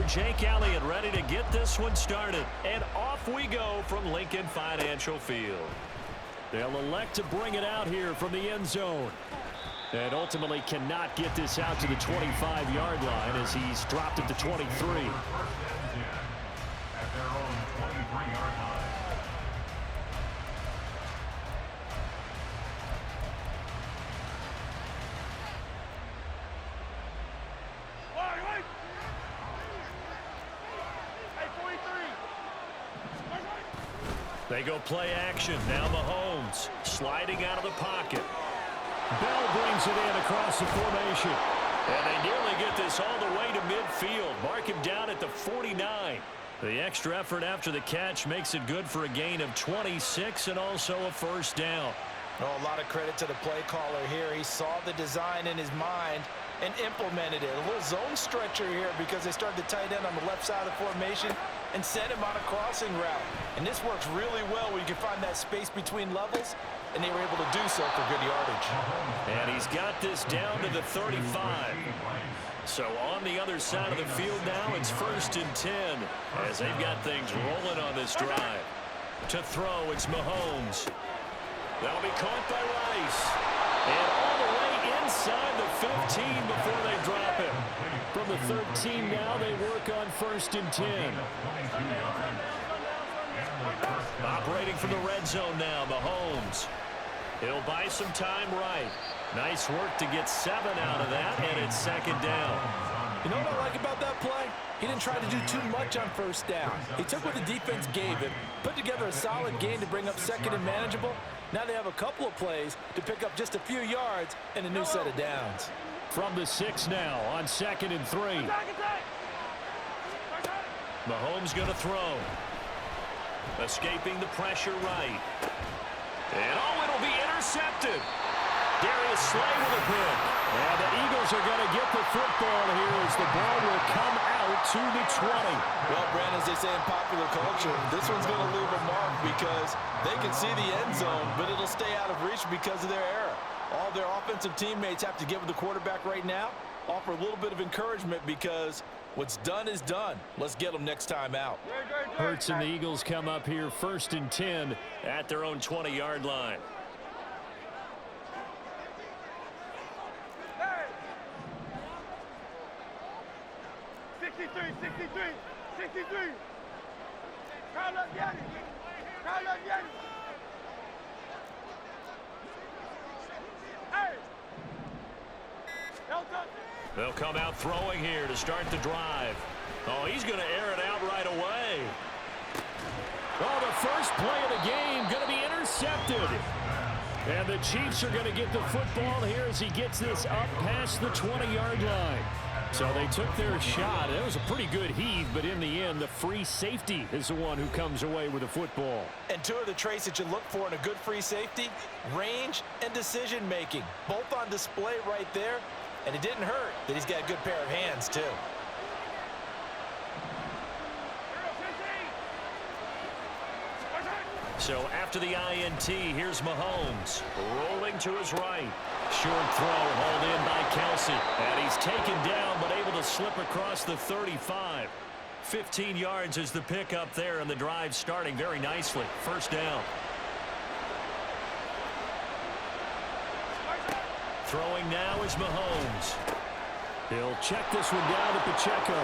Jake Elliott ready to get this one started. And off we go from Lincoln Financial Field. They'll elect to bring it out here from the end zone. And ultimately cannot get this out to the 25-yard line as he's dropped it to 23. At their own 23-yard line. They go play action. Now Mahomes sliding out of the pocket. Bell brings it in across the formation. And they nearly get this all the way to midfield. Mark him down at the 49. The extra effort after the catch makes it good for a gain of 26 and also a first down. Oh, a lot of credit to the play caller here. He saw the design in his mind and implemented it. A little zone stretcher here because they started the tight end on the left side of the formation and sent him on a crossing route. And this works really well where you can find that space between levels, and they were able to do so for good yardage. And he's got this down to the 35. So on the other side of the field now, it's 1st and 10 as they've got things rolling on this drive. To throw, it's Mahomes. That'll be caught by Rice. And all the way inside the 15 before they drop it. From the 13 now, they work on 1st and 10. Operating from the red zone now, Mahomes. He'll buy some time right. Nice work to get 7 out of that, and it's 2nd down. You know what I like about that play? He didn't try to do too much on 1st down. He took what the defense gave him, put together a solid game to bring up 2nd and manageable. Now they have a couple of plays to pick up just a few yards and a new set of downs. From the 6 now on 2nd and 3. Mahomes going to throw. Escaping the pressure right. And oh, it'll be intercepted. Darius Slay with a pick. And the Eagles are going to get the football here as the ball will come out to the 20. Well, Brandon, as they say in popular culture, this one's going to leave a mark because they can see the end zone, but it'll stay out of reach because of their error. All their offensive teammates have to give the quarterback right now, offer a little bit of encouragement because what's done is done. Let's get them next time out. Hurts and the Eagles come up here 1st and 10 at their own 20-yard line. Hey! 63. Crowd up, Yanni. Hey! They'll come out throwing here to start the drive. Oh, he's going to air it out right away. Oh, the first play of the game going to be intercepted. And the Chiefs are going to get the football here as he gets this up past the 20-yard line. So they took their shot. It was a pretty good heave, but in the end, the free safety is the one who comes away with the football. And two of the traits that you look for in a good free safety, range and decision-making, both on display right there. And it didn't hurt that he's got a good pair of hands, too. So after the INT, here's Mahomes rolling to his right. Short throw hauled in by Kelsey. And he's taken down but able to slip across the 35. 15 yards is the pickup there, and the drive starting very nicely. 1st down. Throwing now is Mahomes. He'll check this one down to Pacheco.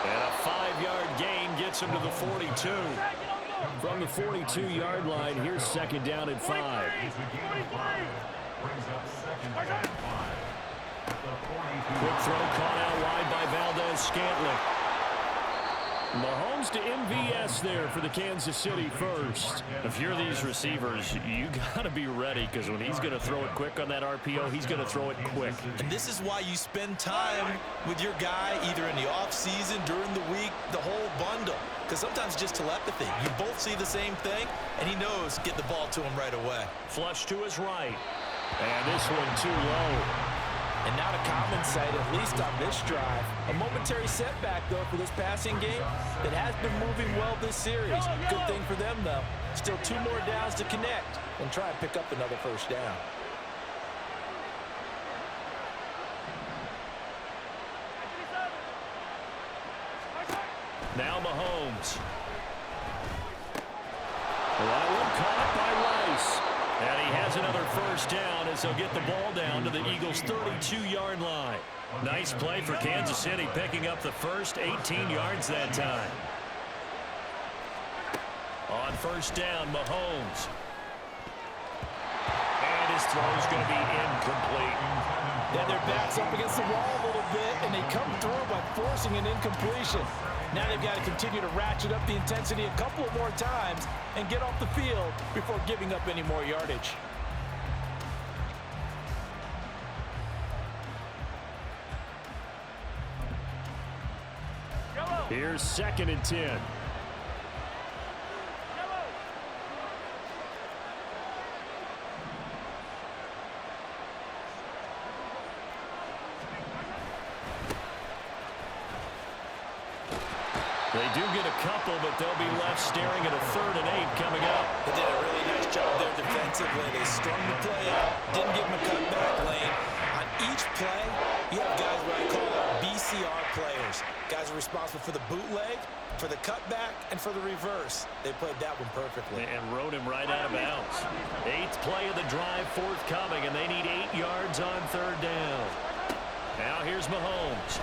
And a 5-yard gain gets him to the 42. From the 42-yard line, here's 2nd down and 5. Quick throw caught out wide by Valdez-Scantling. Mahomes to MVS there for the Kansas City first. If you're these receivers, you got to be ready because when he's going to throw it quick on that RPO, he's going to throw it quick. And this is why you spend time with your guy either in the offseason, during the week, the whole bundle. Because sometimes it's just telepathy. You both see the same thing, and he knows get the ball to him right away. Flush to his right. And this one too low. And now to common sight, at least on this drive. A momentary setback, though, for this passing game that has been moving well this series. Good thing for them, though. Still 2 more downs to connect and try and pick up another 1st down. Now Mahomes. That one caught by Rice. And he has another first down as they'll get the ball down to the Eagles' 32-yard line. Nice play for Kansas City, picking up the first 18 yards that time. On first down, Mahomes. And his throw's going to be incomplete. Then their back's up against the wall a little bit, and they come through by forcing an incompletion. Now they've got to continue to ratchet up the intensity a couple of more times and get off the field before giving up any more yardage. Here's 2nd and 10. They do get a couple, but they'll be left staring at a 3rd and 8 coming up. They did a really nice job there defensively. They strung the play out, didn't give them a cutback lane. On each play, you have guys what I call BCR players. Guys are responsible for the bootleg, for the cutback, and for the reverse. They played that one perfectly. And rode him right out of bounds. 8th play of the drive forthcoming, and they need 8 yards on 3rd down. Now here's Mahomes.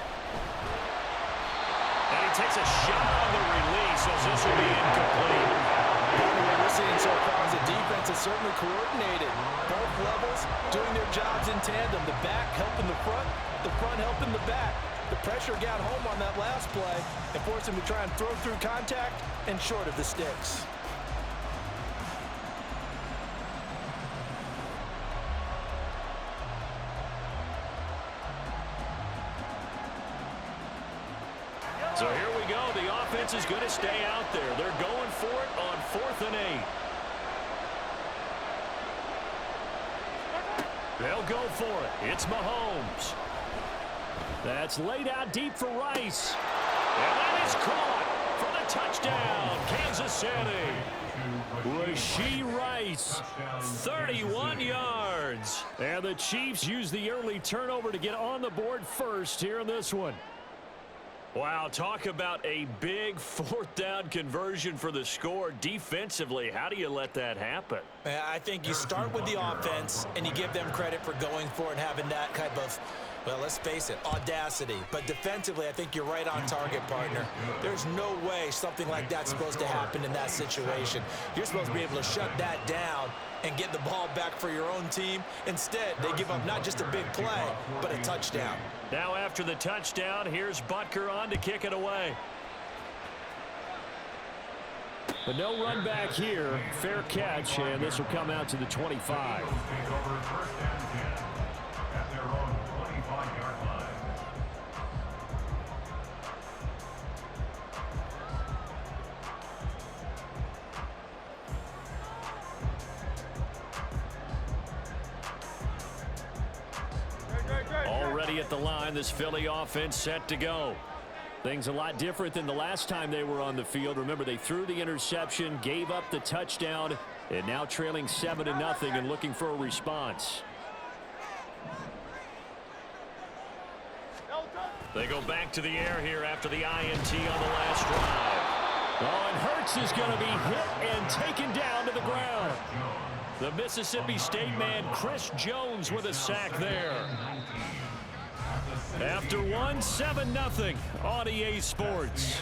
And he takes a shot on the release as this will be incomplete. What we're seeing so far is the defense is certainly coordinated. Both levels doing their jobs in tandem. The back helping the front helping the back. The pressure got home on that last play and forced him to try and throw through contact and short of the sticks. So here we go. The offense is going to stay out there. They're going for it on 4th and 8. They'll go for it. It's Mahomes. That's laid out deep for Rice. And that is caught for the touchdown, Kansas City. Rashee Rice, 31 yards. And the Chiefs use the early turnover to get on the board first here in this one. Wow, talk about a big 4th down conversion for the score. Defensively, how do you let that happen? I think you start with the offense and you give them credit for going for it and having that type of, well, let's face it, audacity. But defensively, I think you're right on target, partner. There's no way something like that's supposed to happen in that situation. You're supposed to be able to shut that down and get the ball back for your own team. Instead, they give up not just a big play, but a touchdown. Now after the touchdown, here's Butker on to kick it away. But no run back here. Fair catch, and this will come out to the 25. Take over 1st and 10 at their own 25-yard line. Already at the line, this Philly offense set to go. Things a lot different than the last time they were on the field. Remember, they threw the interception, gave up the touchdown, and now trailing 7-0 and looking for a response. They go back to the air here after the INT on the last drive. Oh, and Hurts is going to be hit and taken down to the ground. The Mississippi State man, Chris Jones, with a sack there. After 7-0 on EA Sports.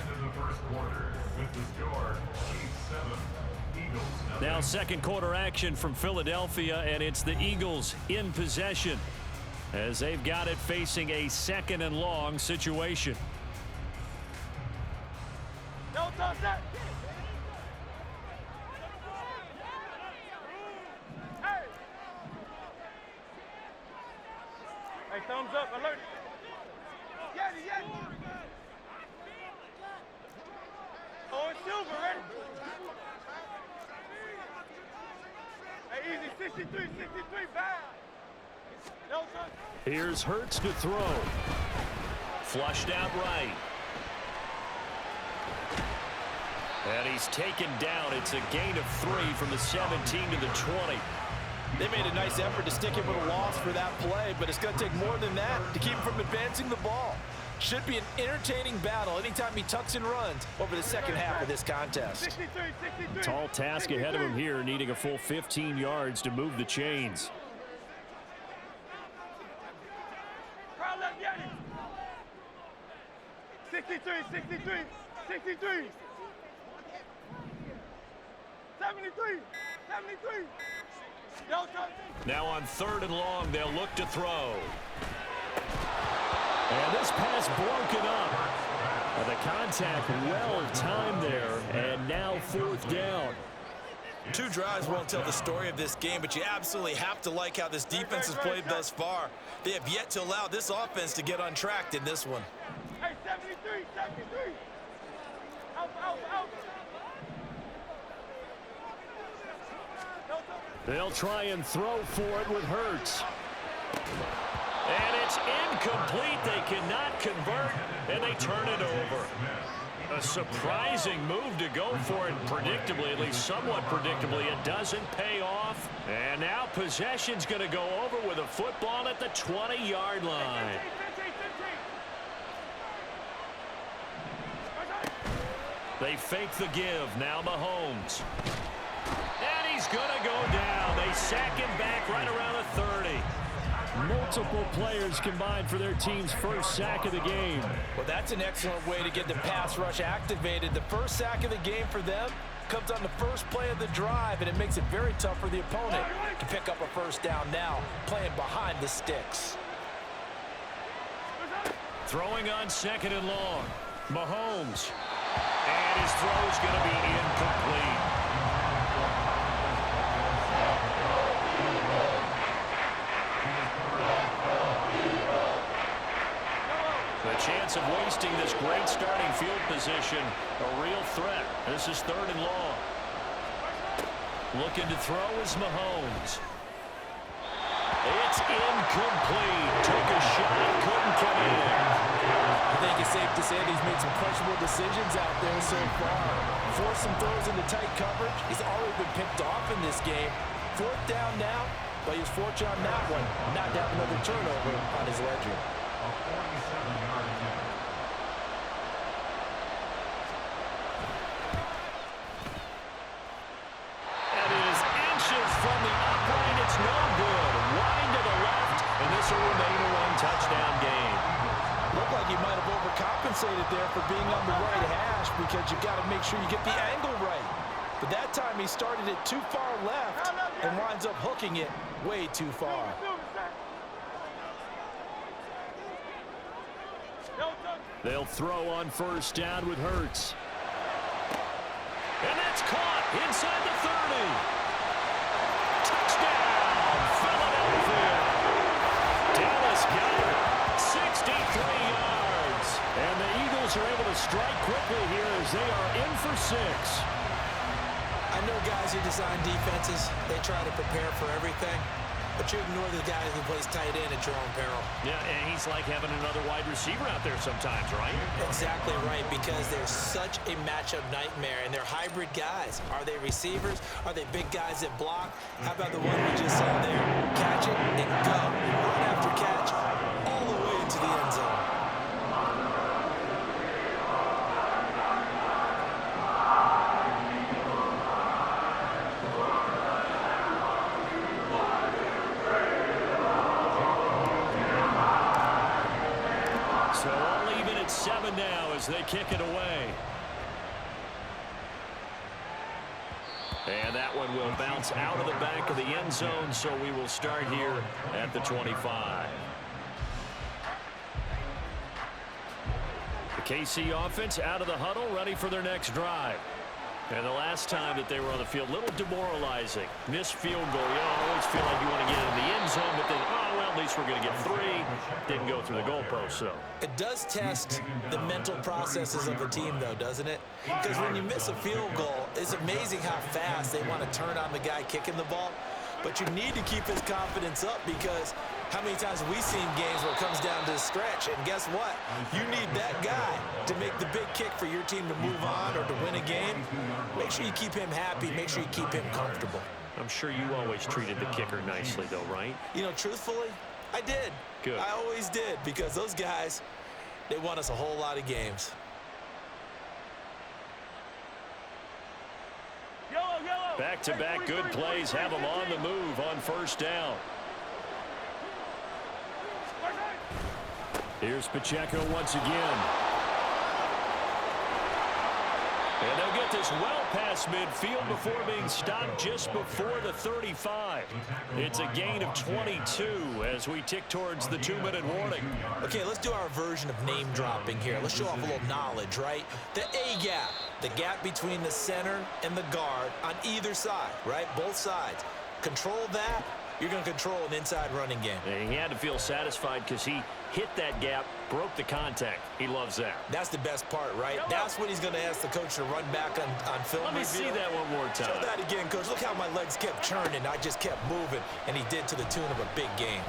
Now 2nd quarter action from Philadelphia, and it's the Eagles in possession as they've got it facing a 2nd and long situation. Don't touch that. Hey. Hey, thumbs up, alert. Yeti. Oh, it's Silver, ready? Hey, easy, 63, bad. No touch. Here's Hurts to throw. Flushed out right. And he's taken down. It's a gain of 3 from the 17 to the 20. They made a nice effort to stick him with a loss for that play, but it's going to take more than that to keep him from advancing the ball. Should be an entertaining battle anytime he tucks and runs over the second half of this contest. 63, 63. Tall task ahead of him here, needing a full 15 yards to move the chains. Crowd left, Yanni. 63, 63, 63. 73, 73. Delta. Now on 3rd and long, they'll look to throw. And this pass broken up. The contact well timed there, and now 4th down. 2 drives won't tell the story of this game, but you absolutely have to like how this defense has played thus far. They have yet to allow this offense to get untracked in this one. Hey, 73, 73. Out, out, out. Delta. They'll try and throw for it with Hurts. And it's incomplete. They cannot convert, and they turn it over. A surprising move to go for it, predictably, at least somewhat predictably. It doesn't pay off. And now possession's going to go over with a football at the 20-yard line. 15. They fake the give. Now Mahomes. And he's going to go down. They sack him back right around the 30. Multiple players combined for their team's first sack of the game. Well, that's an excellent way to get the pass rush activated. The first sack of the game for them comes on the first play of the drive, and it makes it very tough for the opponent to pick up a first down now, playing behind the sticks. Throwing on 2nd and long. Mahomes. And his throw is going to be incomplete. The chance of wasting this great starting field position, a real threat. This is 3rd and long. Looking to throw is Mahomes. It's incomplete. Took a shot, couldn't come in. I think it's safe to say that he's made some questionable decisions out there so far. Forced some throws into tight coverage. He's already been picked off in this game. 4th down now, but he was fortunate on that one, not to have another turnover on his ledger. A 47-yard attempt. That is inches from the upright. It's no good. Wide to the left, and this will remain a one-touchdown game. Looked like he might have overcompensated there for being on the right hash because you've got to make sure you get the angle right. But that time he started it too far left and winds up hooking it way too far. They'll throw on 1st down with Hurts. And that's caught inside the 30. Touchdown, Philadelphia. Dallas got it. 63 yards. And the Eagles are able to strike quickly here as they are in for 6. I know guys who design defenses, they try to prepare for everything, but you ignore the guy who plays tight end at your own peril. Yeah, and he's like having another wide receiver out there sometimes, right? Exactly right, because they're such a matchup nightmare, and they're hybrid guys. Are they receivers? Are they big guys that block? How about the one we just saw there? Catch it and go. Run after catch, all the way into the end zone. So all even at 7 now as they kick it away. And that one will bounce out of the back of the end zone, so we will start here at the 25. The KC offense out of the huddle, ready for their next drive. And the last time that they were on the field, a little demoralizing. Missed field goal. You always feel like you want to get in the end zone, but then, oh, well, at least we're going to get 3. Didn't go through the goalpost, so. It does test the mental processes of a team, though, doesn't it? Because when you miss a field goal, it's amazing how fast they want to turn on the guy kicking the ball. But you need to keep his confidence up, because how many times have we seen games where it comes down to the stretch, and guess what? You need that guy to make the big kick for your team to move on or to win a game. Make sure you keep him happy. Make sure you keep him comfortable. I'm sure you always treated the kicker nicely, though, right? You know, truthfully, I did. Good. I always did, because those guys, They won us a whole lot of games. Back-to-back good plays have them on the move on first down. Here's Pacheco once again. And they'll get this well past midfield before being stopped just before the 35. It's a gain of 22 as we tick towards the 2-minute warning. Okay, let's do our version of name dropping here. Let's show off a little knowledge, right? The A-gap, the gap between the center and the guard on either side, right? Both sides. Control that, you're going to control an inside running game. And he had to feel satisfied because he hit that gap, broke the contact. He loves that. That's the best part, right? That's what he's going to ask the coach to run back on film. Let me see that one more time. Show that again, coach. Look how my legs kept churning. I just kept moving, and he did to the tune of a big game.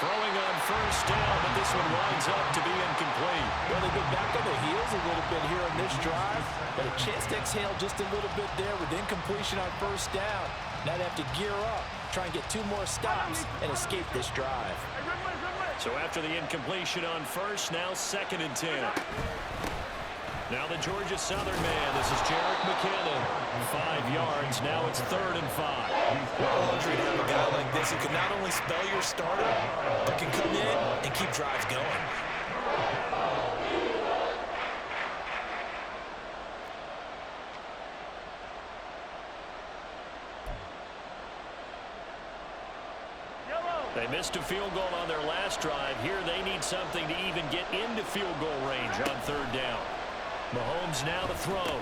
Throwing on first down, but this one winds up to be incomplete. Well, they've been back on their heels a little bit here in this drive, but a chance to exhale just a little bit there with incompletion on first down. Now they have to gear up, try and get 2 more stops, and escape this drive. So after the incompletion on first, now 2nd and 10. Now the Georgia Southern man. This is Jarek McKinnon. 5 yards. Now it's 3rd and 5. Well, luxury to have a guy like this who can not only spell your starter, but can come in and keep drives going. They missed a field goal on their last drive. Here they need something to even get into field goal range on 3rd down. Mahomes now to throw.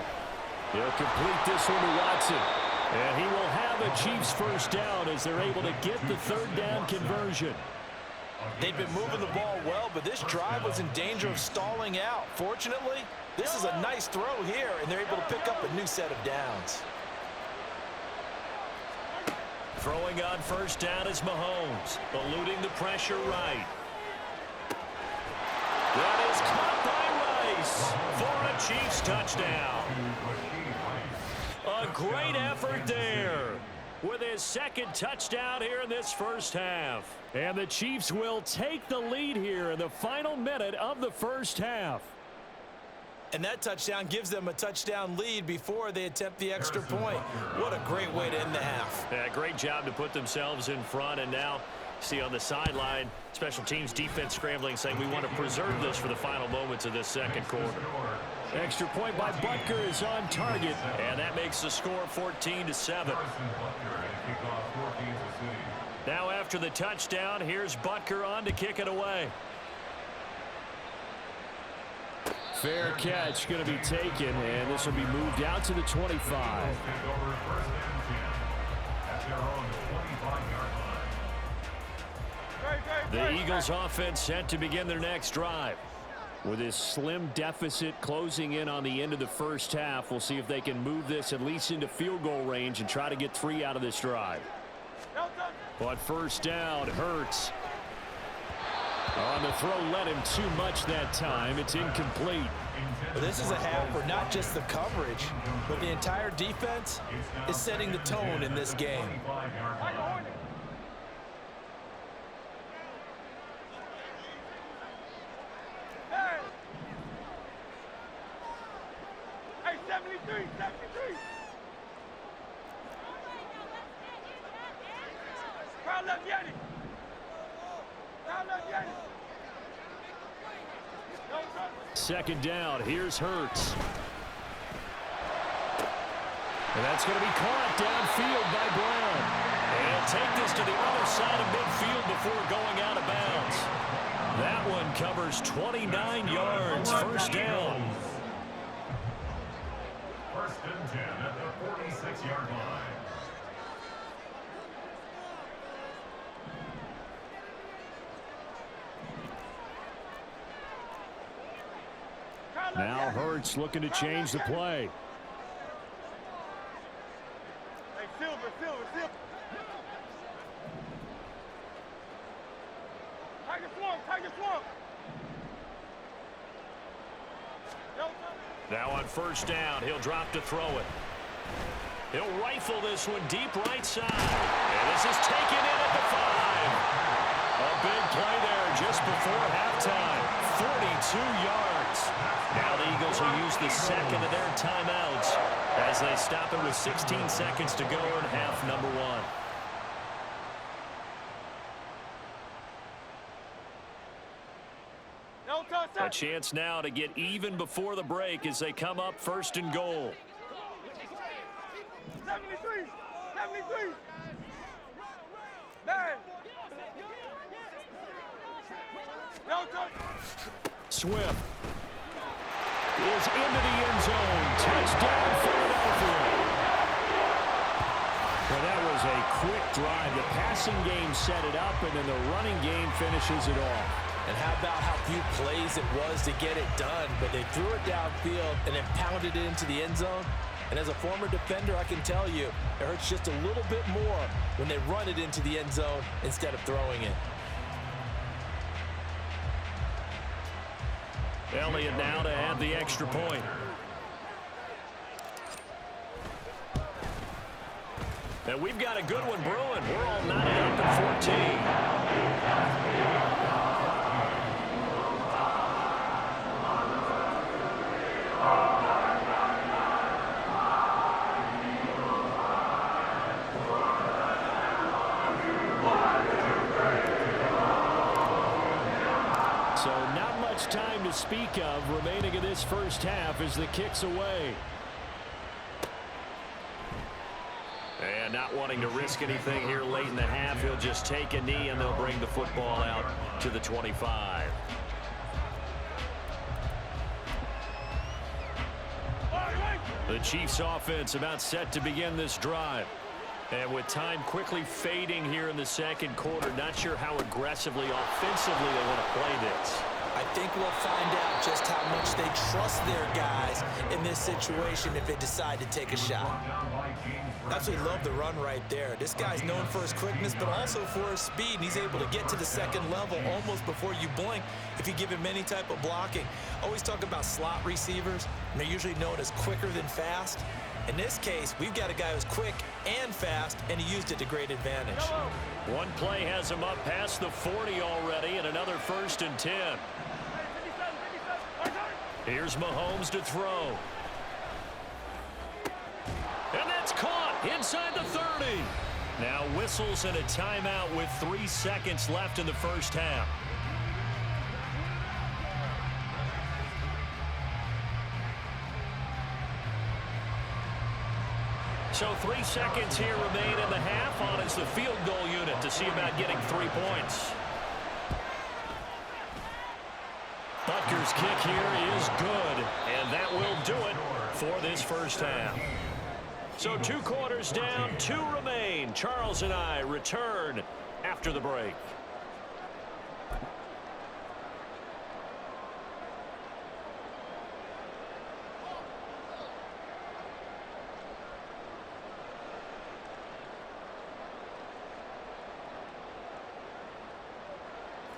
He'll complete this one to Watson. And he will have a Chiefs first down as they're able to get the 3rd down conversion. They've been moving the ball well, but this drive was in danger of stalling out. Fortunately, this is a nice throw here, and they're able to pick up a new set of downs. Throwing on first down is Mahomes, eluding the pressure right. That is caught by Rice for a Chiefs touchdown. A great effort there with his 2nd touchdown here in this first half. And the Chiefs will take the lead here in the final minute of the first half. And that touchdown gives them a touchdown lead before they attempt the extra point. What a great way to end the half. Yeah, great job to put themselves in front. And now, see on the sideline, special teams defense scrambling, saying we want to preserve this for the final moments of this 2nd quarter. Extra point by Butker is on target. And that makes the score 14-7. Now after the touchdown, here's Butker on to kick it away. Fair catch going to be taken, and this will be moved out to the 25. The Eagles offense set to begin their next drive. With this slim deficit closing in on the end of the first half, we'll see if they can move this at least into field goal range and try to get 3 out of this drive. But first down, Hurts. On the throw, let him too much that time. It's incomplete. Well, this is a half where not just the coverage, but the entire defense is setting the tone in this game. Hey, 73. Crowd left Yanni. Crowd left Yanni. 2nd down. Here's Hurts. And that's going to be caught downfield by Brown. And take this to the other side of midfield before going out of bounds. That one covers 29 yards. First down. 1st and 10 at the 46-yard line. Now Hurts looking to change the play. Hey, Silver. Tiger Swamp. Now on first down, he'll drop to throw it. He'll rifle this one deep right side. And this is taken in at the 5. A big play there just before halftime. 42 yards. Now the Eagles will use the second of their timeouts as they stop it with 16 seconds to go in half number one. A chance now to get even before the break as they come up first and goal. 73. 73. Man. No touch. Swift is into the end zone. Touchdown, Philadelphia. Well, that was a quick drive. The passing game set it up, and then the running game finishes it off. And how about how few plays it was to get it done, but they threw it downfield and then pounded it into the end zone. And as a former defender, I can tell you, it hurts just a little bit more when they run it into the end zone instead of throwing it. Elliott now to add the extra point. And we've got a good one brewing. We're all knotted up at 14. Time to speak of remaining in this first half as the kick's away. And not wanting to risk anything here late in the half, he'll just take a knee and they'll bring the football out to the 25. The Chiefs offense about set to begin this drive. And with time quickly fading here in the second quarter, not sure how aggressively, offensively they want to play this. I think we'll find out just how much they trust their guys in this situation if they decide to take a shot. Absolutely love the run right there. This guy's known for his quickness, but also for his speed. And he's able to get to the second level almost before you blink if you give him any type of blocking. Always talk about slot receivers, and they're usually known as quicker than fast. In this case, we've got a guy who's quick and fast, and he used it to great advantage. One play has him up past the 40 already, and another 1st and 10. Here's Mahomes to throw. And that's caught inside the 30. Now whistles and a timeout with 3 seconds left in the first half. So 3 seconds here remain in the half on as the field goal unit to see about getting 3 points. Butker's kick here is good, and that will do it for this first half. So 2 quarters down, 2 remain. Charles and I return after the break.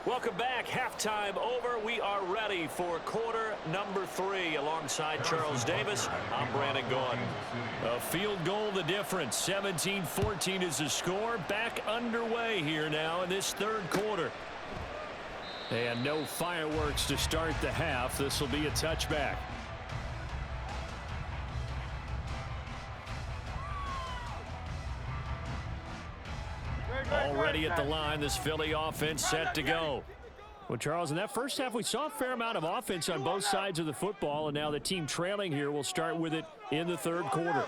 Welcome back. Halftime over. We are ready for quarter number 3. Alongside Charles Davis, I'm Brandon Gaudin. A field goal the difference. 17-14 is the score. Back underway here now in this third quarter. And no fireworks to start the half. This will be a touchback. Already at the line, this Philly offense set to go. Well, Charles, in that first half, we saw a fair amount of offense on both sides of the football, and now the team trailing here will start with it in the third quarter.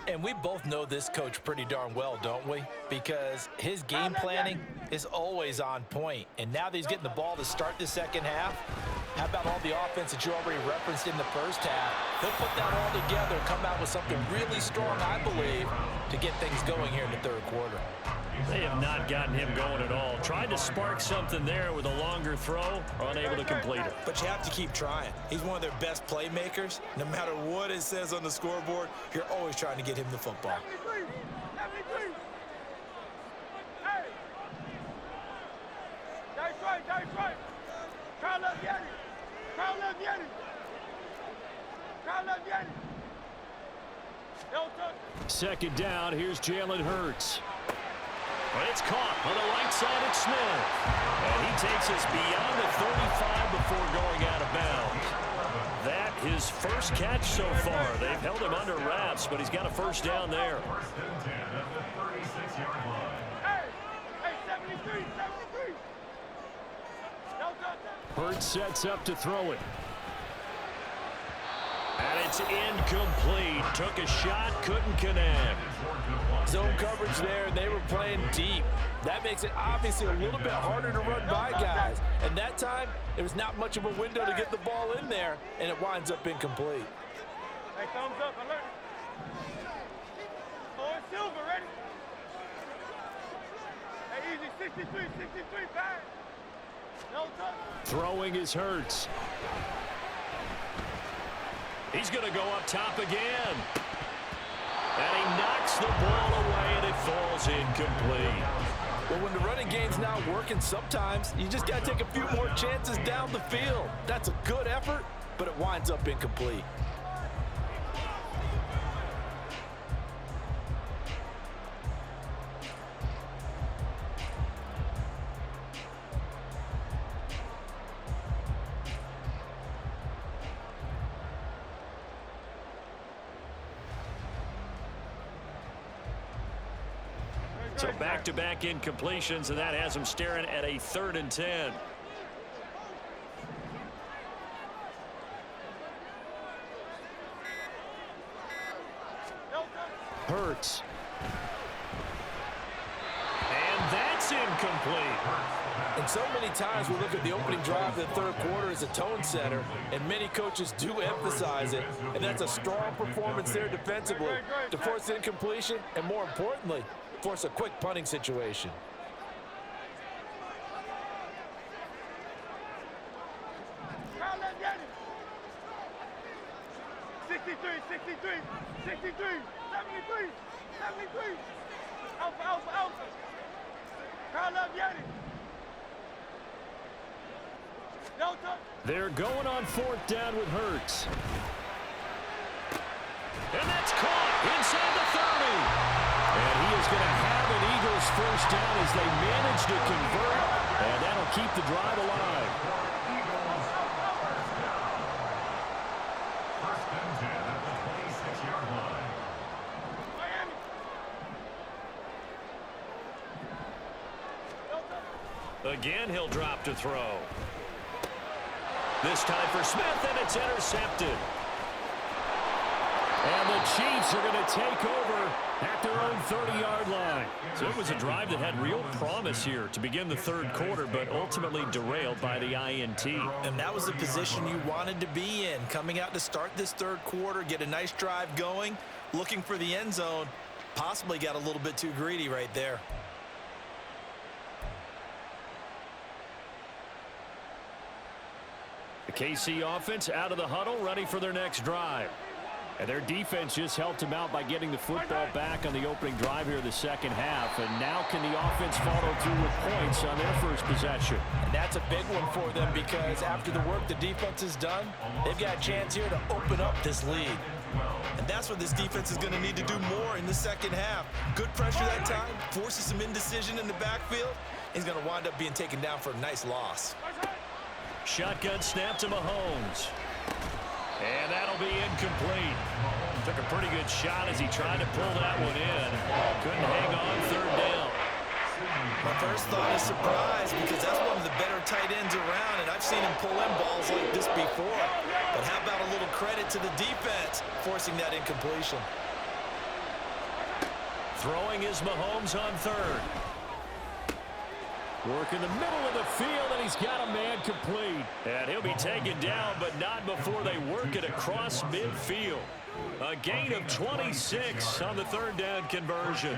And we both know this coach pretty darn well, don't we? Because his game planning is always on point. And now that he's getting the ball to start the second half, how about all the offense that you already referenced in the first half? He'll put that all together and come out with something really strong, I believe, to get things going here in the third quarter. They have not gotten him going at all. Tried to spark something there with a longer throw, unable to complete it. But you have to keep trying. He's one of their best playmakers. No matter what it says on the scoreboard, you're always trying to get him the football. 73. 73. Hey. That's right. That's right. Try left Yanni. Try left Yanni. Try left Yanni. Don't touch it. Second down, here's Jalen Hurts. But it's caught on the right side of Smith. And he takes us beyond the 35 before going out of bounds. That his first catch so far. They've held him under wraps, but he's got a first down there. First and 10 at the 36-yard line. Hey, 73, 73. No touchdown. Hurts sets up to throw it. And it's incomplete. Took a shot, couldn't connect. Zone coverage there, and they were playing deep. That makes it obviously a little bit harder to run by guys. And that time, there was not much of a window to get the ball in there, and it winds up incomplete. Hey, thumbs up, alert. Oh, it's Silver, ready? Hey, easy, 63, 63, back. No touch. Throwing is Hurts. He's going to go up top again. And he knocks the ball away, and it falls incomplete. Well, when the running game's not working, sometimes you just got to take a few more chances down the field. That's a good effort, but it winds up incomplete. So back-to-back incompletions, and that has him staring at a 3rd and 10. Hurts. And that's incomplete. And so many times we look at the opening drive of the third quarter as a tone setter, and many coaches do emphasize it, and that's a strong performance there defensively to force incompletion and, more importantly, force a quick punting situation. Crowd, let's get it. 63, 63, 63, 73, 73. Alpha, alpha, alpha. Crowd, let's get it. No touch. They're going on 4th down with Hurts. And that's caught inside the 30. And he is going to have an Eagles first down as they manage to convert. And that'll keep the drive alive. Eagles first down. First and 10 at the 26-yard line. Miami. No touch. Again, he'll drop to throw. This time for Smith, and it's intercepted. And the Chiefs are going to take over at their own 30-yard line. So it was a drive that had real promise here to begin the third quarter, but ultimately derailed by the INT. And that was the position you wanted to be in, coming out to start this third quarter, get a nice drive going, looking for the end zone. Possibly got a little bit too greedy right there. The KC offense out of the huddle, ready for their next drive. And their defense just helped them out by getting the football back on the opening drive here in the second half. And now can the offense follow through with points on their first possession? And that's a big one for them because after the work the defense has done, they've got a chance here to open up this lead. And that's what this defense is going to need to do more in the second half. Good pressure that time, forces some indecision in the backfield. He's going to wind up being taken down for a nice loss. Shotgun snap to Mahomes. And that'll be incomplete. Took a pretty good shot as he tried to pull that one in. Couldn't hang on 3rd down. My first thought is surprise because that's one of the better tight ends around, and I've seen him pull in balls like this before. But how about a little credit to the defense forcing that incompletion? Throwing is Mahomes on 3rd. Work in the middle of the field, and he's got a man complete. And he'll be taken down, but not before they work it across midfield. A gain of 26 on the 3rd down conversion.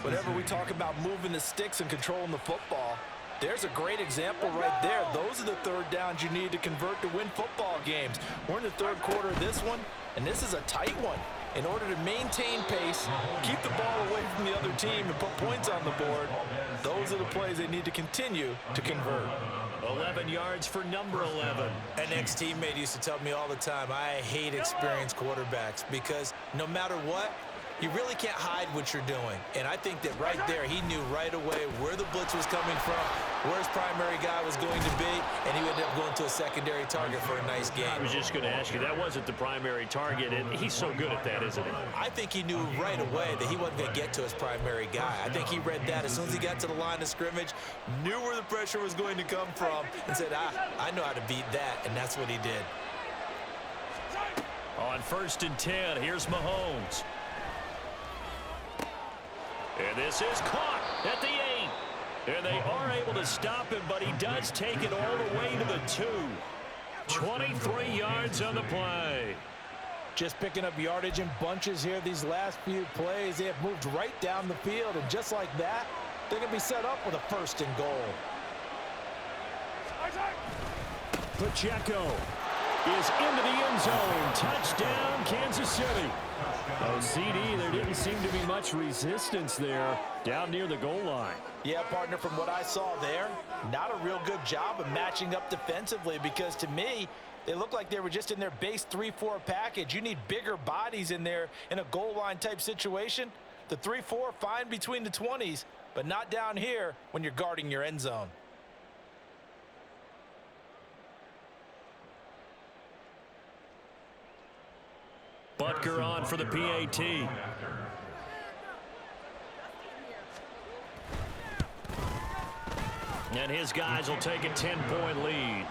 Whenever we talk about moving the sticks and controlling the football, there's a great example right there. Those are the 3rd downs you need to convert to win football games. We're in the third quarter of this one, and this is a tight one. In order to maintain pace, keep the ball away from the other team, and put points on the board, those are the plays they need to continue to convert. 11 yards for number 11. An ex-teammate used to tell me all the time, I hate experienced quarterbacks because no matter what, You really can't hide what you're doing. And I think that right there, he knew right away where the blitz was coming from, where his primary guy was going to be, and he ended up going to a secondary target for a nice game. I was just going to ask you, that wasn't the primary target, and he's so good at that, isn't he? I think he knew right away that he wasn't going to get to his primary guy. I think he read that as soon as he got to the line of scrimmage, knew where the pressure was going to come from, and said, I know how to beat that, and that's what he did. On 1st and 10, here's Mahomes. And this is caught at the 8. And they are able to stop him, but he does take it all the way to the 2. 23 yards on the play. Just picking up yardage in bunches here these last few plays. They have moved right down the field, and just like that, they're going to be set up with a 1st and goal. Pacheco is into the end zone. Touchdown, Kansas City. Oh, CD, there didn't seem to be much resistance there down near the goal line. Yeah, partner, from what I saw there, not a real good job of matching up defensively, because to me, they look like they were just in their base 3-4 package. You need bigger bodies in there in a goal line type situation. The 3-4, fine between the 20s, but not down here when you're guarding your end zone. Butker on for the PAT. And his guys will take a 10-point lead.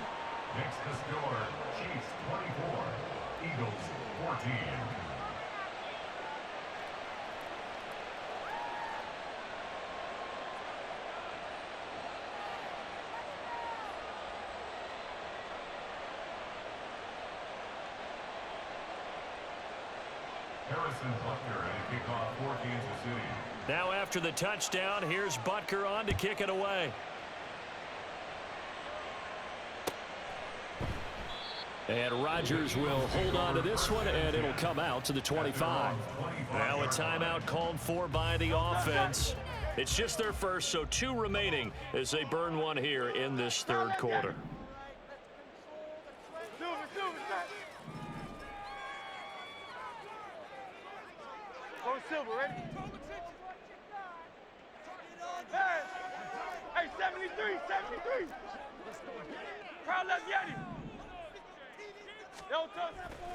Next to score, Chiefs 24, Eagles 14. Harrison Butker and a kickoff for Kansas City. Now after the touchdown, here's Butker on to kick it away. And Rodgers will hold on to this one, and it'll come out to the 25. Now a timeout called for by the offense. It's just their first, so 2 remaining as they burn one here in this 3rd quarter. Silver, ready? Hey, 73. Crowd left Yeti.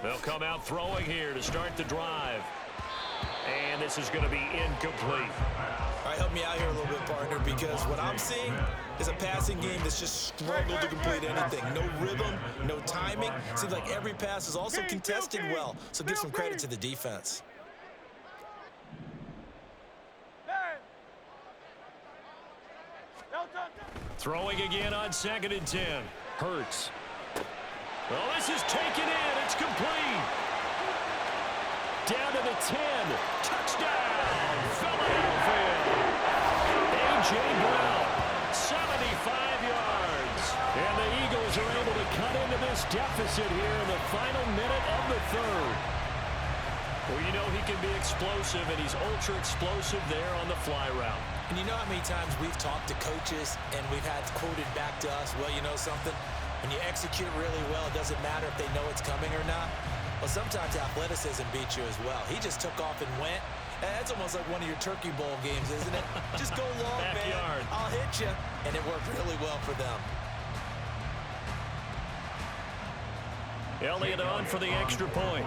They'll come out throwing here to start the drive. And this is going to be incomplete. All right, help me out here a little bit, partner, because what I'm seeing is a passing game that's just struggled to complete anything. No rhythm, no timing. Seems like every pass is also contested well, so give some credit to the defense. Throwing again on 2nd and 10. Hurts. Well, this is taken in. It's complete. Down to the 10. Touchdown, Philadelphia. A.J. Brown, 75 yards. And the Eagles are able to cut into this deficit here in the final minute of the 3rd. Well, you know he can be explosive, and he's ultra-explosive there on the fly route. And you know how many times we've talked to coaches and we've had quoted back to us, well, you know something? When you execute really well, it doesn't matter if they know it's coming or not. Well, sometimes athleticism beats you as well. He just took off and went. And that's almost like one of your Turkey Bowl games, isn't it? Just go long, man. I'll hit you. And it worked really well for them. Elliott on for the extra point.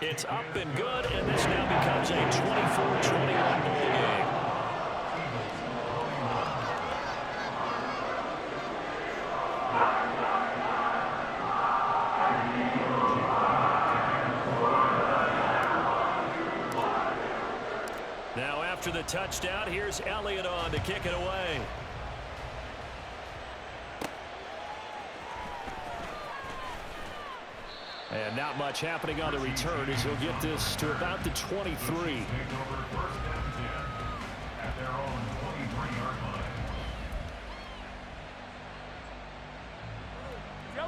It's up and good, and this now becomes a 24-21 ball game. Now after the touchdown, here's Elliott on to kick it away. And not much happening on the return as he'll get this to about the 23.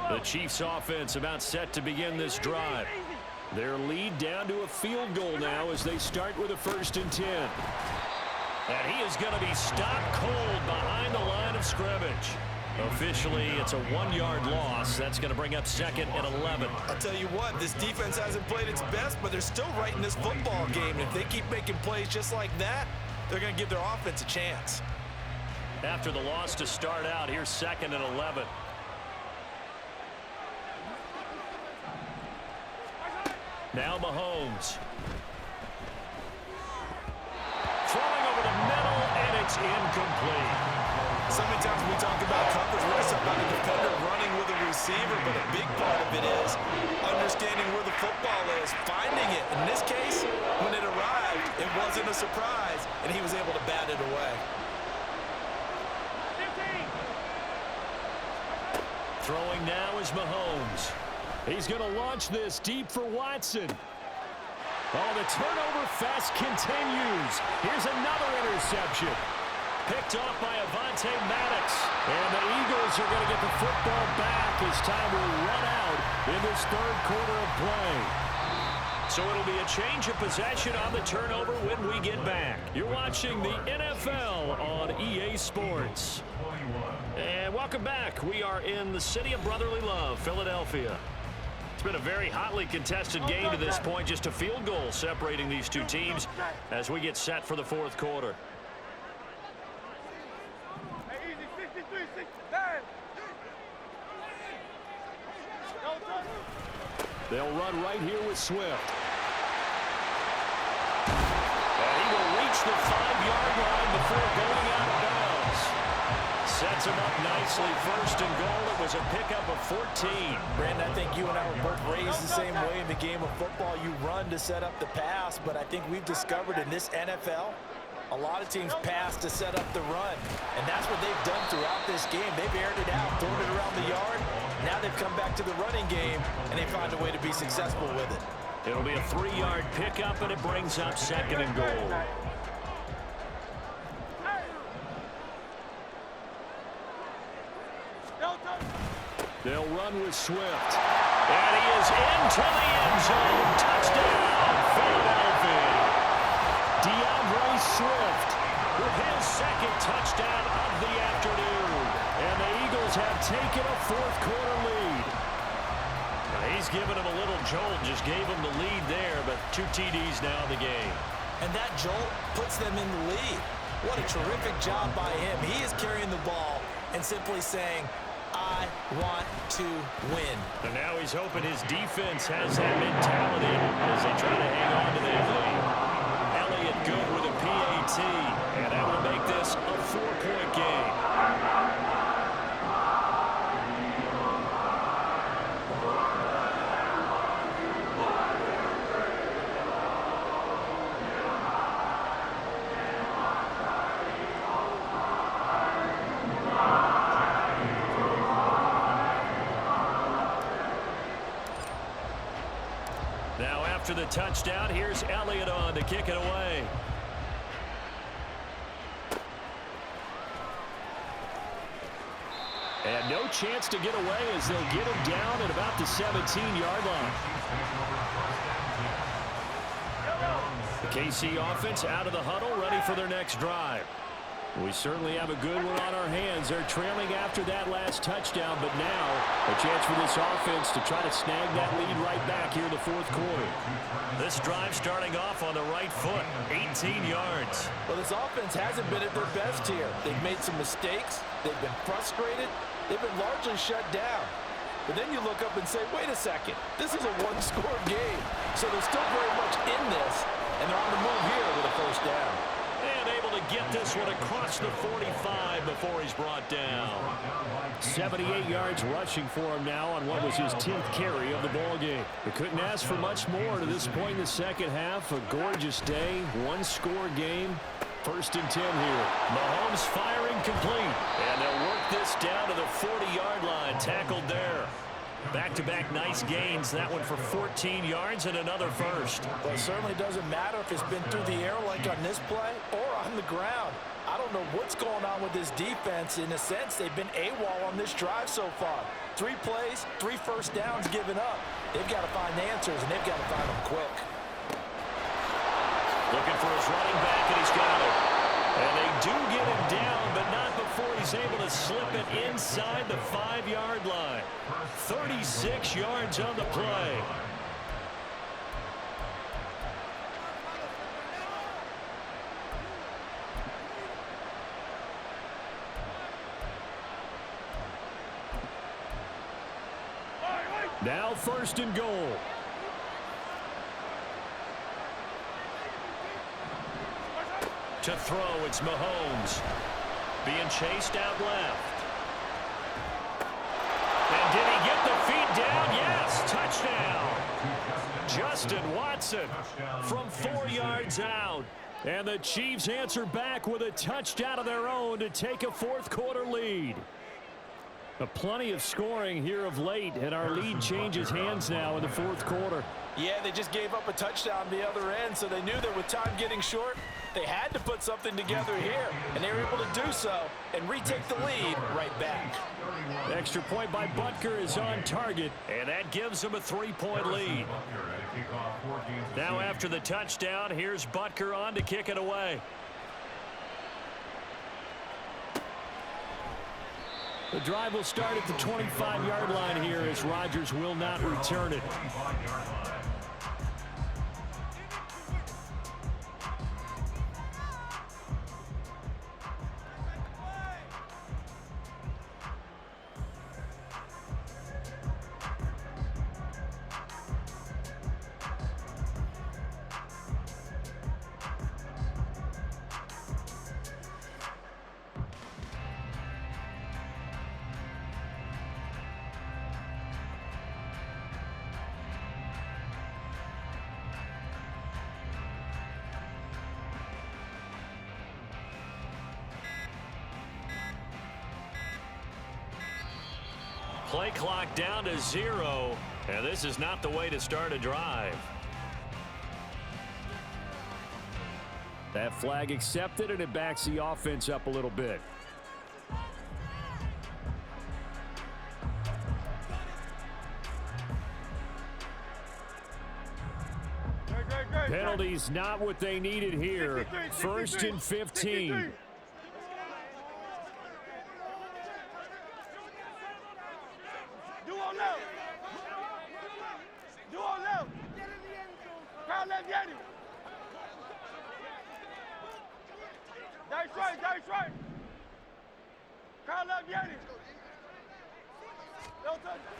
The Chiefs offense about set to begin this drive. Their lead down to a field goal now as they start with a 1st and 10. And he is going to be stopped cold behind the line of scrimmage. Officially, it's a 1-yard loss. That's going to bring up 2nd and 11. I'll tell you what, this defense hasn't played its best, but they're still right in this football game. And if they keep making plays just like that, they're going to give their offense a chance. After the loss to start out, here's 2nd and 11. Now Mahomes. Throwing over the middle, and it's incomplete. So many times we talk about coverage, we're talking about a defender running with a receiver, but a big part of it is understanding where the football is, finding it. In this case, when it arrived, it wasn't a surprise, and he was able to bat it away. Throwing now is Mahomes. He's going to launch this deep for Watson. Oh, the turnover fest continues. Here's another interception. Picked off by Avonte Maddox. And the Eagles are going to get the football back as time will run out in this 3rd quarter of play. So it'll be a change of possession on the turnover when we get back. You're watching the NFL on EA Sports. And welcome back. We are in the city of brotherly love, Philadelphia. It's been a very hotly contested game to this point. Just a field goal separating these two teams as we get set for the 4th quarter. They'll run right here with Swift. And he will reach the 5-yard line before going out of bounds. Sets him up nicely. 1st and goal. It was a pickup of 14. Brandon, I think you and I were both raised the same way in the game of football. You run to set up the pass, but I think we've discovered in this NFL, a lot of teams pass to set up the run. And that's what they've done throughout this game. They've aired it out, thrown it around the yard. Now they've come back to the running game, and they find a way to be successful with it. It'll be a 3-yard pickup, and it brings up 2nd and goal. They'll run with Swift. And he is into the end zone. Touchdown, Philadelphia. DeAndre Swift with his 2nd touchdown of the afternoon. And the Eagles have taken a 4th quarter lead. Now he's given him a little jolt, just gave him the lead there, but 2 TDs now in the game. And that jolt puts them in the lead. What a terrific job by him. He is carrying the ball and simply saying, I want to win. And now he's hoping his defense has that mentality as they try to hang on to that lead. Elliott good with a PAT, and that will make this a 4-point game. Now after the touchdown, here's Elliott on to kick it away. And no chance to get away as they'll get him down at about the 17-yard line. The KC offense out of the huddle, ready for their next drive. We certainly have a good one on our hands. They're trailing after that last touchdown, but now a chance for this offense to try to snag that lead right back here in the 4th quarter. This drive starting off on the right foot, 18 yards. Well, this offense hasn't been at their best here. They've made some mistakes. They've been frustrated. They've been largely shut down. But then you look up and say, wait a second, this is a 1-score game. So they're still very much in this, and they're on the move here with a 1st down. And able to get this one across the 45 before he's brought down. 78 yards rushing for him now on what was his 10th carry of the ball game. They couldn't ask for much more to this point in the 2nd half. A gorgeous day, 1-score game. 1st and 10 here. Mahomes firing complete. And they'll work this down to the 40-yard line. Tackled there. Back-to-back nice gains. That one for 14 yards and another 1st. Well, it certainly doesn't matter if it's been through the air like on this play or on the ground. I don't know what's going on with this defense. In a sense, they've been AWOL on this drive so far. 3 plays, 3 1st downs given up. They've got to find answers, and they've got to find them quick. Looking for his running back, and he's got it. And they do get him down, but not before he's able to slip it inside the 5-yard line. 36 yards on the play. Now 1st and goal. To throw, it's Mahomes. Being chased out left. And did he get the feet down? Yes, touchdown. Justin Watson from 4 yards out. And the Chiefs answer back with a touchdown of their own to take a 4th quarter lead. Plenty of scoring here of late, and our lead changes hands now in the 4th quarter. Yeah, they just gave up a touchdown the other end, so they knew that with time getting short, they had to put something together here, and they were able to do so and retake the lead right back. Extra point by Butker is on target, and that gives them a 3-point lead. Now after the touchdown, here's Butker on to kick it away. The drive will start at the 25-yard line here as Rodgers will not return it. Play clock down to 0, and this is not the way to start a drive. That flag accepted, and it backs the offense up a little bit. Penalties not what they needed here. 1st and 15. That's right. Kyle left, Yanni.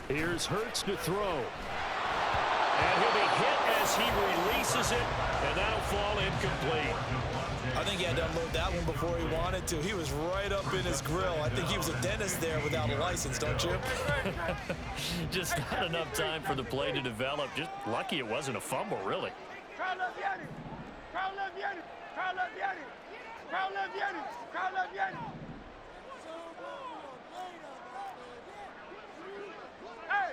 Here's Hurts to throw. And he'll be hit as he releases it, and that'll fall incomplete. I think he had to unload that one before he wanted to. He was right up in his grill. I think he was a dentist there without a license, don't you? Just not enough time for the play to develop. Just lucky it wasn't a fumble, really. Kyle left, Yanni. Kyle left, Yanni. Kyle left, Yanni. Kyle left, Yanni. Kyle left, Yanni. Hey!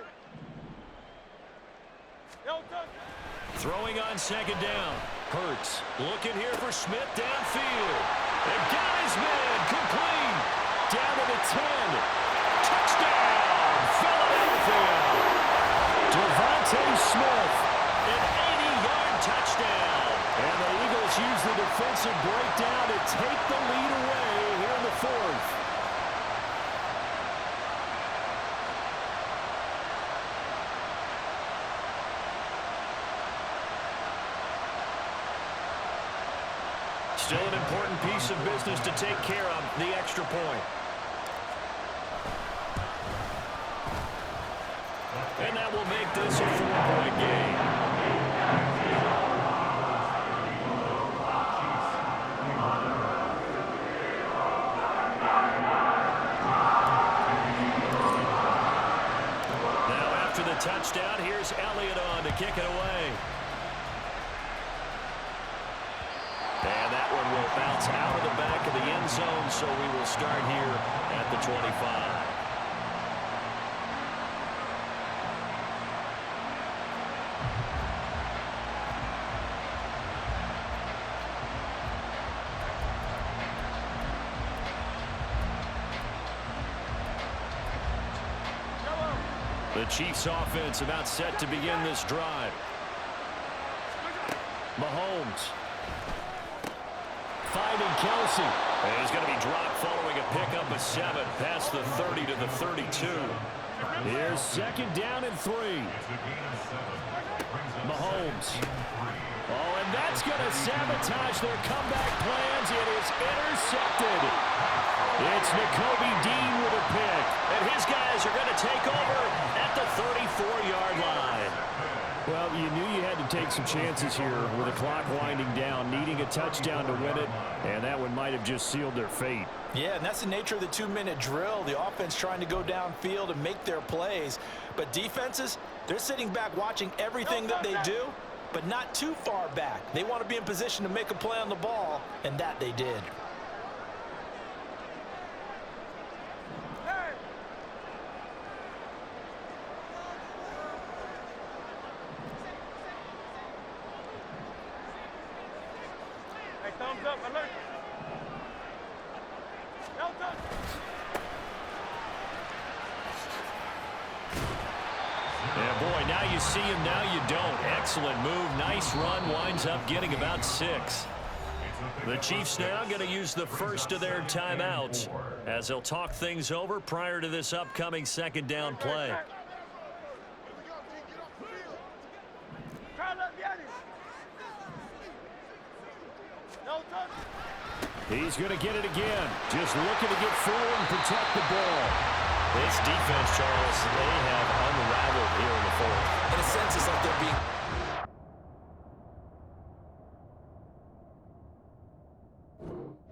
Throwing on 2nd down. Hurts looking here for Smith downfield. And got his man complete. Down to the 10. Touchdown, Philadelphia. Devontae Smith, an 80-yard touchdown. And the Eagles use the defensive breakdown to take the lead away here in the 4th. Still an important piece of business to take care of, the extra point. And that will make this a 4-point game. Now after the touchdown, here's Elliott on to kick it away. And that one will bounce out of the back of the end zone, so we will start here at the 25. The Chiefs offense about set to begin this drive. Mahomes finding Kelsey. And he's going to be dropped following a pickup of 7 past the 30 to the 32. Here's second down and 3. Mahomes. Oh, and that's going to sabotage their comeback plans. It is intercepted. It's Nakobe Dean with a pick. And his guys are going to take over at the 34-yard line. Well, you knew you had to take some chances here with the clock winding down, needing a touchdown to win it, and that one might have just sealed their fate. Yeah, and that's the nature of the 2-minute drill. The offense trying to go downfield and make their plays. But defenses, they're sitting back watching everything that they do, but not too far back. They want to be in position to make a play on the ball, and that they did. Thumbs up, alert. No touch. Yeah, boy, now you see him, now you don't. Excellent move, nice run, winds up getting about 6. The Chiefs now going to use the first of their timeouts as they'll talk things over prior to this upcoming second down play. He's going to get it again. Just looking to get forward and protect the ball. This defense, Charles, they have unraveled here in the fourth. In a sense, it's like they're being